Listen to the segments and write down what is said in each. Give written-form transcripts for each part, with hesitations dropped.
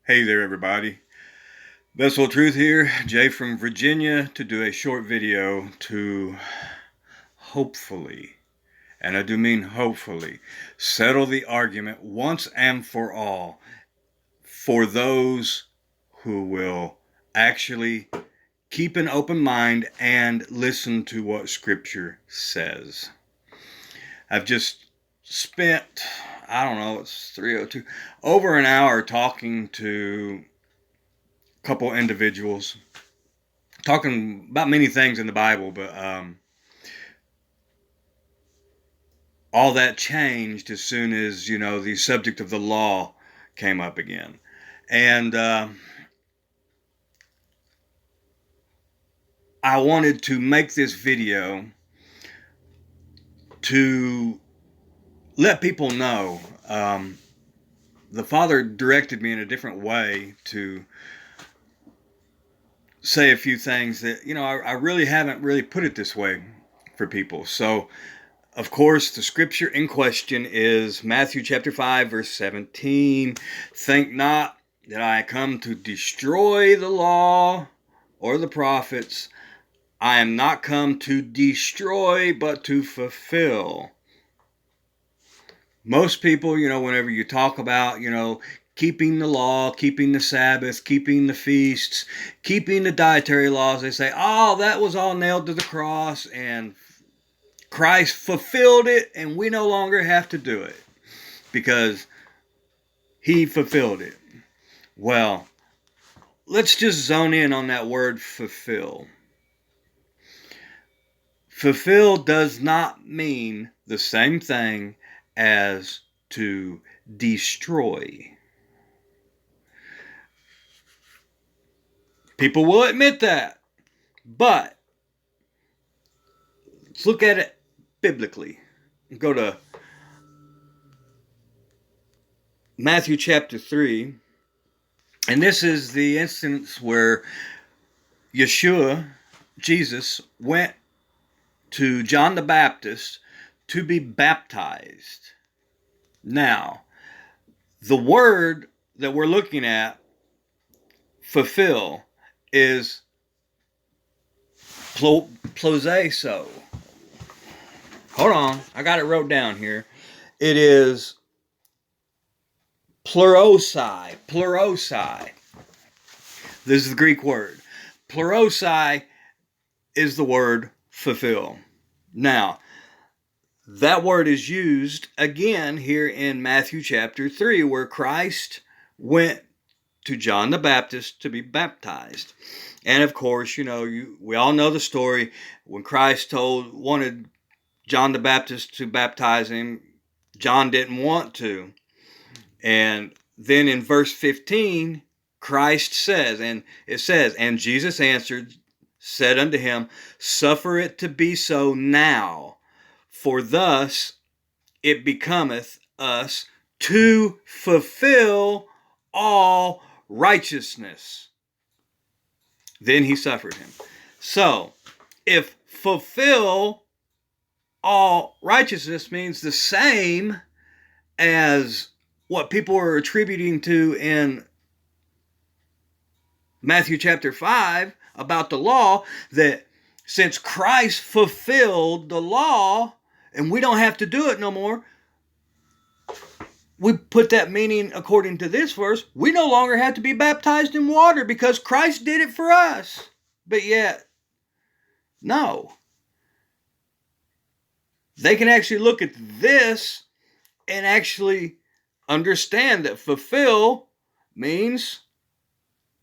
Hey there, everybody. Vessel of Truth here, Jay from Virginia, to do a short video to hopefully, and I do mean hopefully, settle the argument once and for all for those who will actually keep an open mind and listen to what Scripture says. I've just spent, I don't know, it's 3:02, over an hour talking to couple individuals, talking about many things in the Bible, but all that changed as soon as, the subject of the law came up again. And I wanted to make this video to let people know. The Father directed me in a different way to say a few things that, I really haven't really put it this way for people. So, of course, the scripture in question is Matthew chapter 5, verse 17. Think not that I come to destroy the law or the prophets. I am not come to destroy, but to fulfill. Most people, whenever you talk about, keeping the law, keeping the Sabbath, keeping the feasts, keeping the dietary laws, they say, oh, that was all nailed to the cross and Christ fulfilled it and we no longer have to do it because he fulfilled it. Well, let's just zone in on that word fulfill. Fulfill does not mean the same thing as to destroy. People will admit that, but let's look at it biblically. Go to Matthew chapter 3, and this is the instance where Yeshua, Jesus, went to John the Baptist to be baptized. Now, the word that we're looking at, fulfill, is ploseso. Hold on, I got it wrote down here. It is pleurosi. This is the Greek word. Pleurosi is the word fulfill. Now, that word is used again here in Matthew chapter 3, where Christ went to John the Baptist to be baptized. And of course, we all know the story when Christ wanted John the Baptist to baptize him. John didn't want to. And then in verse 15, Christ says, and it says, and Jesus answered, said unto him, suffer it to be so now, for thus it becometh us to fulfill all righteousness. Then he suffered him. So, if fulfill all righteousness means the same as what people are attributing to in Matthew chapter 5 about the law, that since Christ fulfilled the law and we don't have to do it no more, we put that meaning according to this verse, we no longer have to be baptized in water because Christ did it for us. But yet, no. They can actually look at this and actually understand that fulfill means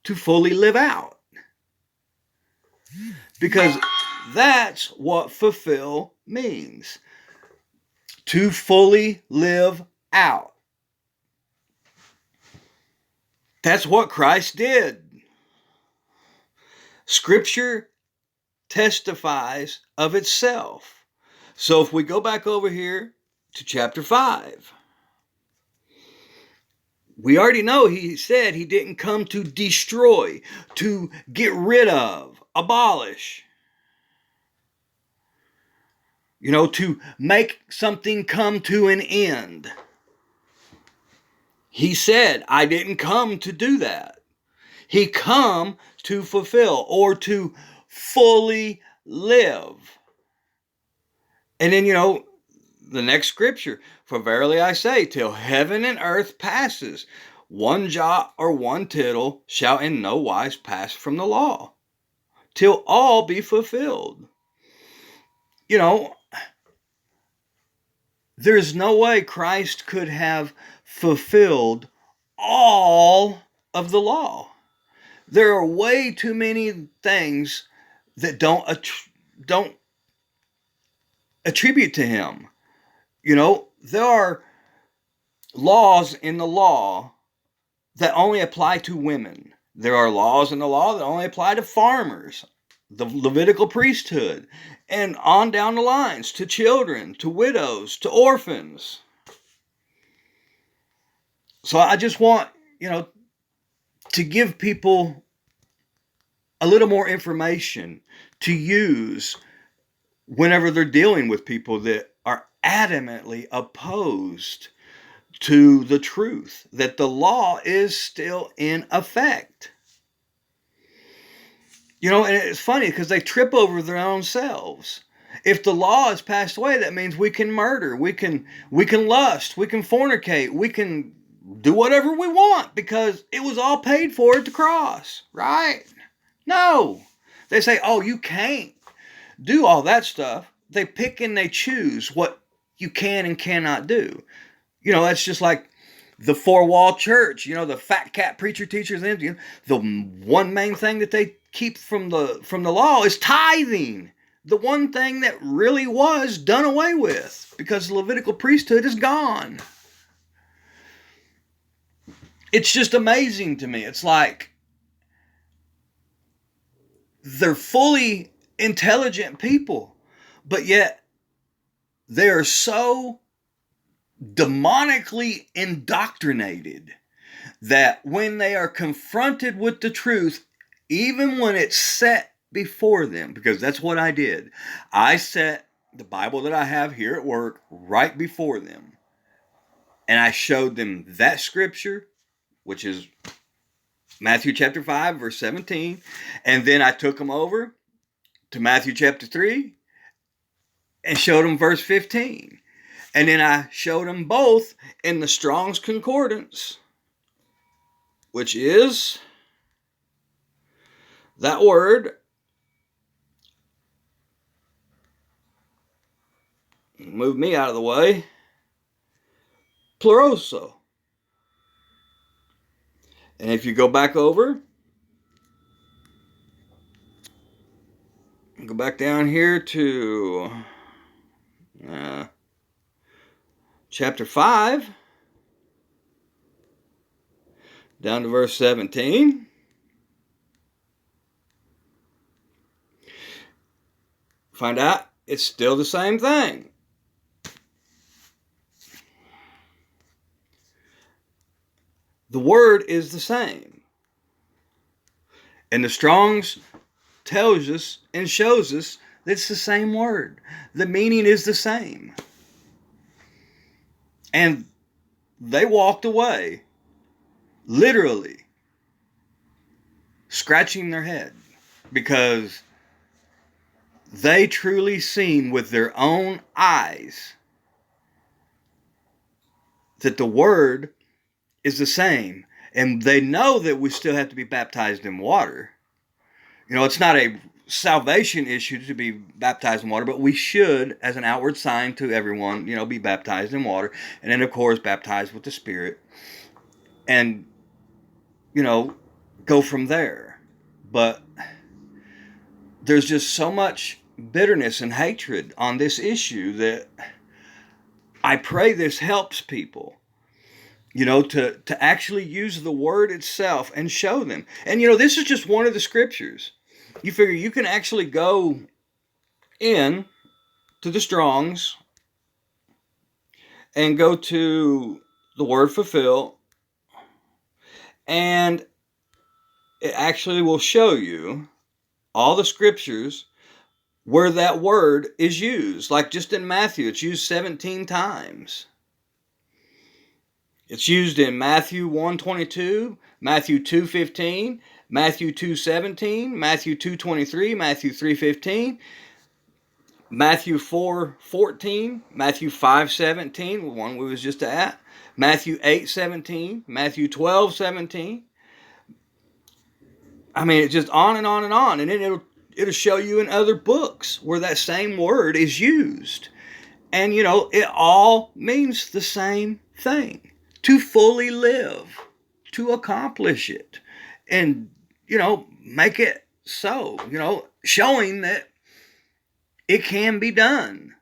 to fully live out. Because that's what fulfill means. To fully live out. That's what Christ did. Scripture testifies of itself. So if we go back over here to chapter 5, we already know he said he didn't come to destroy, to get rid of, abolish. To make something come to an end. He said, I didn't come to do that. He come to fulfill or to fully live. And then, the next scripture, for verily I say, till heaven and earth passes, one jot or one tittle shall in no wise pass from the law, till all be fulfilled. There's no way Christ could have fulfilled all of the law. There are way too many things that don't attribute to him. There are laws in the law that only apply to women. There are laws in the law that only apply to farmers, the Levitical priesthood, and on down the lines to children, to widows, to orphans. So I just want, to give people a little more information to use whenever they're dealing with people that are adamantly opposed to the truth, that the law is still in effect. And it's funny because they trip over their own selves. If the law is passed away, that means we can murder, we can lust, we can fornicate, we can do whatever we want because it was all paid for at the cross, right? No. They say, oh, you can't do all that stuff. They pick and they choose what you can and cannot do. That's just like the four-wall church, the fat cat preacher teachers. The one main thing that they keep from the law is tithing. The one thing that really was done away with because the Levitical priesthood is gone. It's just amazing to me. It's like they're fully intelligent people, but yet they are so demonically indoctrinated that when they are confronted with the truth, even when it's set before them, because that's what I did. I set the Bible that I have here at work right before them. And I showed them that scripture, which is Matthew chapter 5, verse 17. And then I took them over to Matthew chapter 3 and showed them verse 15. And then I showed them both in the Strong's Concordance, which is that word, move me out of the way, pleuroso. And if you go back over, go back down here to chapter 5, down to verse 17. Find out it's still the same thing. The word is the same. And the Strong's tells us and shows us that it's the same word. The meaning is the same. And they walked away, literally, scratching their head because they truly seen with their own eyes that the word is the same. And they know that we still have to be baptized in water. It's not a salvation issue to be baptized in water, but we should, as an outward sign to everyone, be baptized in water. And then, of course, baptized with the Spirit. And, go from there. But there's just so much bitterness and hatred on this issue that I pray this helps people. To actually use the word itself and show them. And, this is just one of the scriptures. You figure you can actually go in to the Strong's and go to the word fulfill, and it actually will show you all the scriptures where that word is used. Like just in Matthew, it's used 17 times. It's used in Matthew 1:22, Matthew 2:15, Matthew 2:17, Matthew 2:23, Matthew 3:15, Matthew 4:14, Matthew 5:17, the one we was just at, Matthew 8:17, Matthew 12:17. I mean, it's just on and on and on, and then it'll show you in other books where that same word is used. And it all means the same thing. To fully live, to accomplish it, and make it so, showing that it can be done,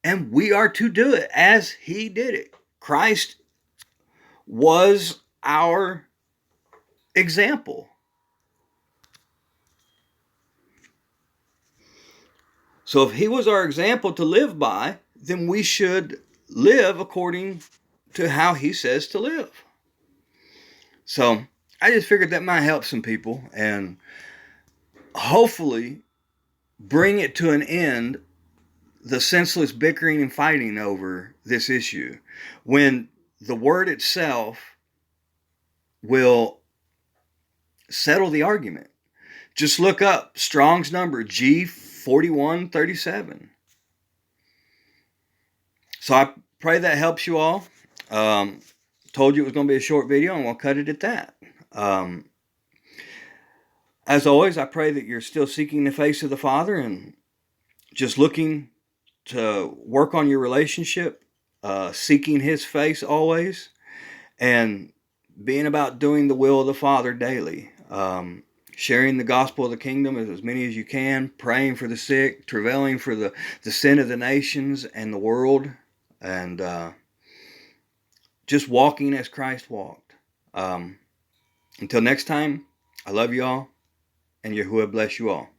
and we are to do it as he did it. Christ was our example. So if he was our example to live by, then we should live according to how he says to live. So I just figured that might help some people and hopefully bring it to an end, the senseless bickering and fighting over this issue, when the word itself will settle the argument. Just look up Strong's number, G4137. So I pray that helps you all. Told you it was going to be a short video, and we'll cut it at that. As always, I pray that you're still seeking the face of the Father and just looking to work on your relationship, seeking his face always, and being about doing the will of the Father daily. Sharing the gospel of the kingdom as many as you can, praying for the sick, travailing for the sin of the nations and the world, and just walking as Christ walked. Until next time, I love you all, and Yahuah bless you all.